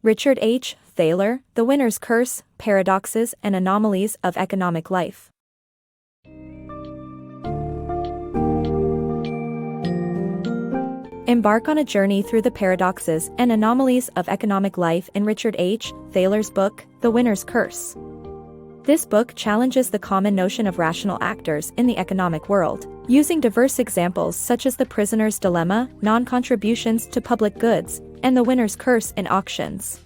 Richard H. Thaler, The Winner's Curse, Paradoxes and Anomalies of Economic Life. Embark on a journey through the paradoxes and anomalies of economic life in Richard H. Thaler's book, The Winner's Curse. This book challenges the common notion of rational actors in the economic world, using diverse examples such as the prisoner's dilemma, non-contributions to public goods, and the winner's curse in auctions.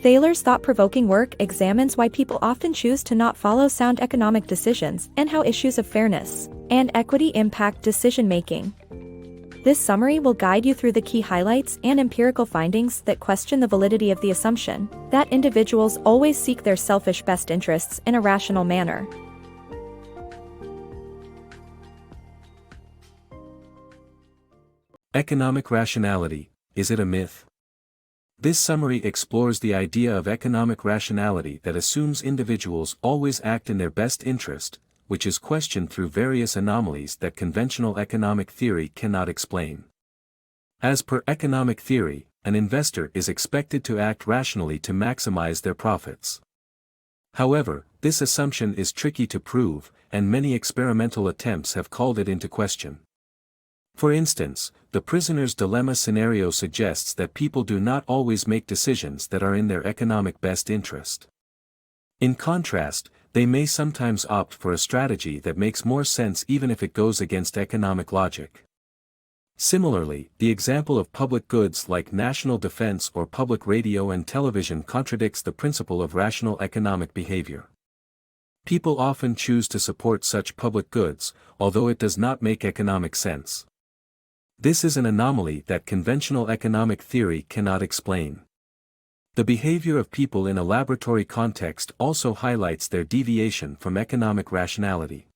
Thaler's thought-provoking work examines why people often choose to not follow sound economic decisions and how issues of fairness and equity impact decision-making. This summary will guide you through the key highlights and empirical findings that question the validity of the assumption that individuals always seek their selfish best interests in a rational manner. Economic rationality, is it a myth? This summary explores the idea of economic rationality that assumes individuals always act in their best interest, which is questioned through various anomalies that conventional economic theory cannot explain. As per economic theory, an investor is expected to act rationally to maximize their profits. However, this assumption is tricky to prove, and many experimental attempts have called it into question. For instance, the prisoner's dilemma scenario suggests that people do not always make decisions that are in their economic best interest. In contrast, they may sometimes opt for a strategy that makes more sense even if it goes against economic logic. Similarly, the example of public goods like national defense or public radio and television contradicts the principle of rational economic behavior. People often choose to support such public goods, although it does not make economic sense. This is an anomaly that conventional economic theory cannot explain. The behavior of people in a laboratory context also highlights their deviation from economic rationality.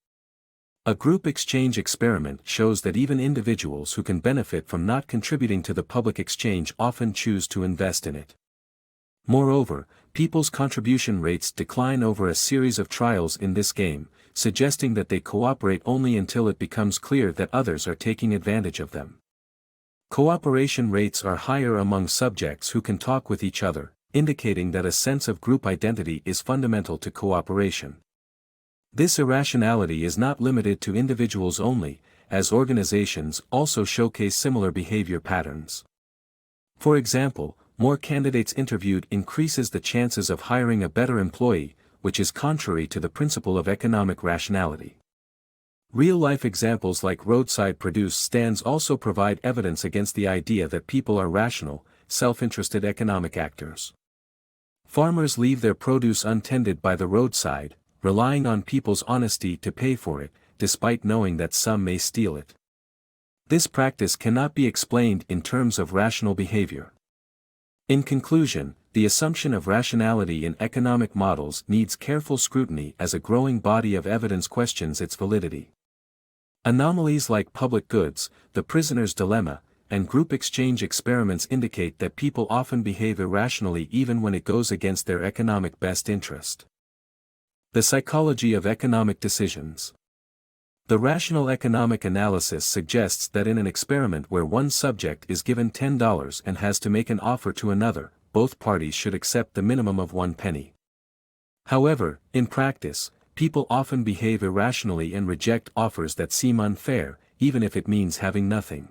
A group exchange experiment shows that even individuals who can benefit from not contributing to the public exchange often choose to invest in it. Moreover, people's contribution rates decline over a series of trials in this game, suggesting that they cooperate only until it becomes clear that others are taking advantage of them. Cooperation rates are higher among subjects who can talk with each other, indicating that a sense of group identity is fundamental to cooperation. This irrationality is not limited to individuals only, as organizations also showcase similar behavior patterns. For example, more candidates interviewed increases the chances of hiring a better employee, which is contrary to the principle of economic rationality. Real-life examples like roadside produce stands also provide evidence against the idea that people are rational, self-interested economic actors. Farmers leave their produce untended by the roadside, relying on people's honesty to pay for it, despite knowing that some may steal it. This practice cannot be explained in terms of rational behavior. In conclusion, the assumption of rationality in economic models needs careful scrutiny as a growing body of evidence questions its validity. Anomalies like public goods, the prisoner's dilemma, and group exchange experiments indicate that people often behave irrationally even when it goes against their economic best interest. The psychology of economic decisions. The rational economic analysis suggests that in an experiment where one subject is given $10 and has to make an offer to another, both parties should accept the minimum of 1 penny. However, in practice, people often behave irrationally and reject offers that seem unfair, even if it means having nothing.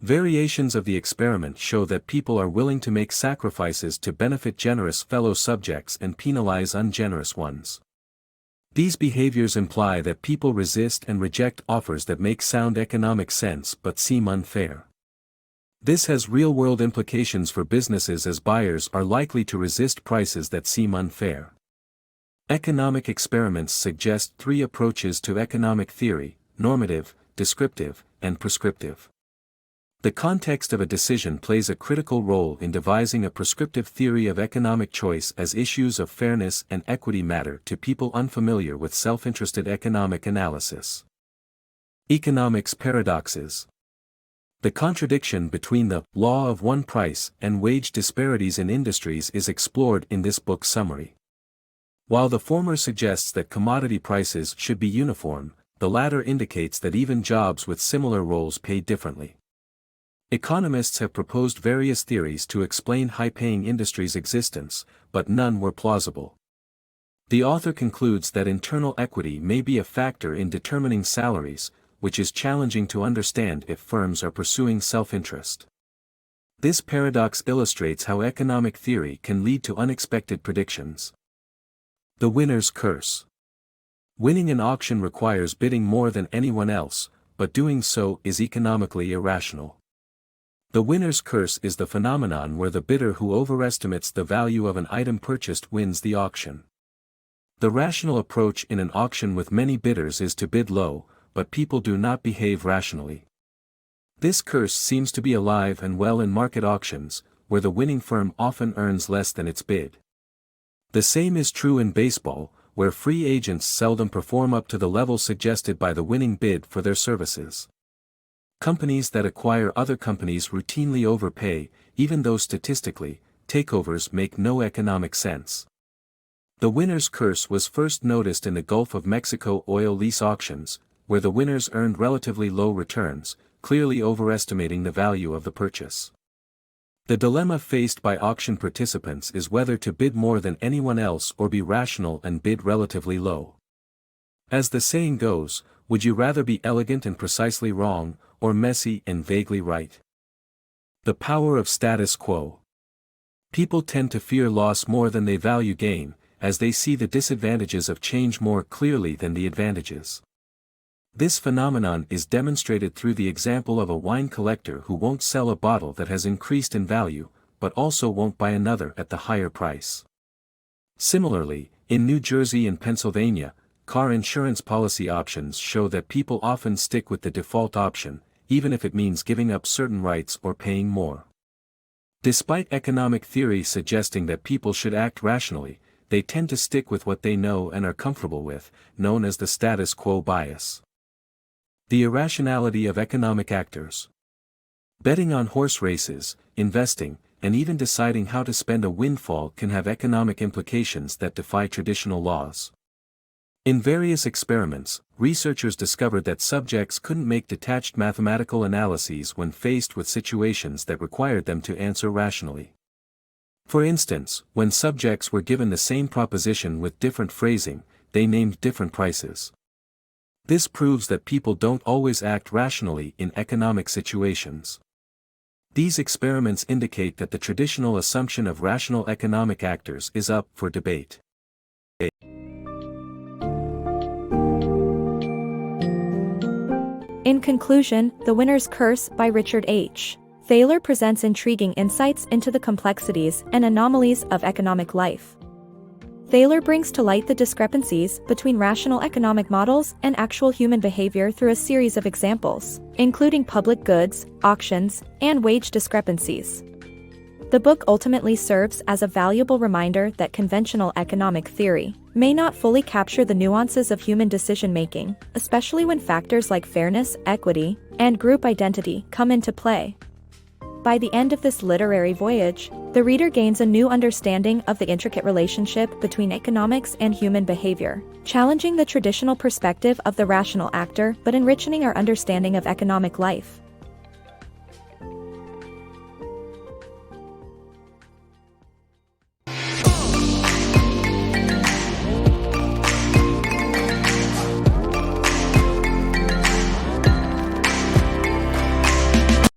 Variations of the experiment show that people are willing to make sacrifices to benefit generous fellow subjects and penalize ungenerous ones. These behaviors imply that people resist and reject offers that make sound economic sense but seem unfair. This has real-world implications for businesses as buyers are likely to resist prices that seem unfair. Economic experiments suggest 3 approaches to economic theory: normative, descriptive, and prescriptive. The context of a decision plays a critical role in devising a prescriptive theory of economic choice, as issues of fairness and equity matter to people unfamiliar with self-interested economic analysis. Economics paradoxes. The contradiction between the law of one price and wage disparities in industries is explored in this book summary. While the former suggests that commodity prices should be uniform, the latter indicates that even jobs with similar roles pay differently. Economists have proposed various theories to explain high-paying industries' existence, but none were plausible. The author concludes that internal equity may be a factor in determining salaries, which is challenging to understand if firms are pursuing self-interest. This paradox illustrates how economic theory can lead to unexpected predictions. The winner's curse. Winning an auction requires bidding more than anyone else, but doing so is economically irrational. The winner's curse is the phenomenon where the bidder who overestimates the value of an item purchased wins the auction. The rational approach in an auction with many bidders is to bid low, but people do not behave rationally. This curse seems to be alive and well in market auctions, where the winning firm often earns less than its bid. The same is true in baseball, where free agents seldom perform up to the level suggested by the winning bid for their services. Companies that acquire other companies routinely overpay, even though statistically, takeovers make no economic sense. The winner's curse was first noticed in the Gulf of Mexico oil lease auctions, where the winners earned relatively low returns, clearly overestimating the value of the purchase. The dilemma faced by auction participants is whether to bid more than anyone else or be rational and bid relatively low. As the saying goes, would you rather be elegant and precisely wrong, or messy and vaguely right? The power of status quo. People tend to fear loss more than they value gain, as they see the disadvantages of change more clearly than the advantages. This phenomenon is demonstrated through the example of a wine collector who won't sell a bottle that has increased in value, but also won't buy another at the higher price. Similarly, in New Jersey and Pennsylvania, car insurance policy options show that people often stick with the default option, even if it means giving up certain rights or paying more. Despite economic theory suggesting that people should act rationally, they tend to stick with what they know and are comfortable with, known as the status quo bias. The irrationality of economic actors. Betting on horse races, investing, and even deciding how to spend a windfall can have economic implications that defy traditional laws. In various experiments, researchers discovered that subjects couldn't make detached mathematical analyses when faced with situations that required them to answer rationally. For instance, when subjects were given the same proposition with different phrasing, they named different prices. This proves that people don't always act rationally in economic situations. These experiments indicate that the traditional assumption of rational economic actors is up for debate. In conclusion, The Winner's Curse by Richard H. Thaler presents intriguing insights into the complexities and anomalies of economic life. Thaler brings to light the discrepancies between rational economic models and actual human behavior through a series of examples, including public goods, auctions, and wage discrepancies. The book ultimately serves as a valuable reminder that conventional economic theory may not fully capture the nuances of human decision-making, especially when factors like fairness, equity, and group identity come into play. By the end of this literary voyage, the reader gains a new understanding of the intricate relationship between economics and human behavior, challenging the traditional perspective of the rational actor but enriching our understanding of economic life.